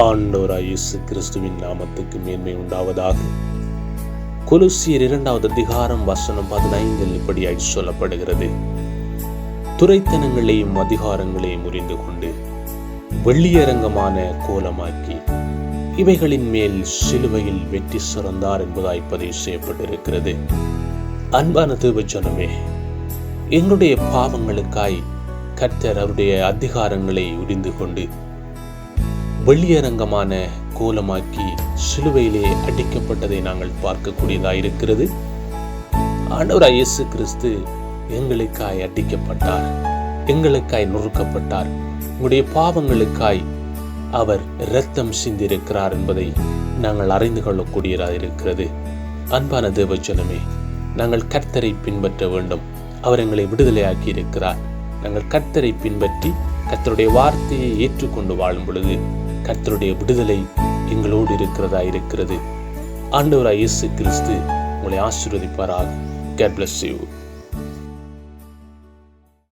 ஆண்டவராய் இயேசு கிறிஸ்துவின் நாமத்துக்கு மேன்மை உண்டாவதாக. கொலோசியர் 2வது அதிகாரம் வசனம் 15 இப்படியாய் சொல்லப்படுகிறது: துரைத்தனங்களையும் அதிகாரங்களையும் முறிந்து கொண்டு வெள்ளியரங்கமான கோலமாக்கி இவைகளின் மேல் சிலுவையில் வெற்றி சிறந்தார் என்பதாய் பதிவு செய்யப்பட்டிருக்கிறது. அன்பான தேவ ஜனமே, எங்களுடைய பாவங்களுக்காய் கர்த்தர் அவருடைய அதிகாரங்களை உரிந்து கொண்டு வெள்ளியரங்கமான கோலமாக்கி சிலுவையிலே அடிக்கப்பட்டதை நாங்கள் பார்க்கக்கூடியதாயிருக்கிறது. ஆண்டவராய் இயேசு கிறிஸ்து எங்களுக்காய் அடிக்கப்பட்டார், எங்களுக்காய் நொறுக்கப்பட்டார். உங்களுடைய பாவங்களுக்காய் அவர் இரத்தம் சிந்திருக்கிறார் என்பதை நாங்கள் அறிந்து கொள்ளக்கூடியதாயிருக்கிறது. அன்பான தேவ ஜனமே, நாங்கள் கர்த்தரை பின்பற்ற வேண்டும். அவர் எங்களை விடுதலையாக்கி இருக்கிறார். நாங்கள் கர்த்தரை பின்பற்றி கர்த்தருடைய வார்த்தையை ஏற்றுக்கொண்டு வாழும் பொழுது கர்த்தருடைய விடுதலை எங்களோடு இருக்கிறது. ஆண்டவராய் இயேசு கிறிஸ்து உங்களை ஆசீர்வதிப்பாராக. God bless you.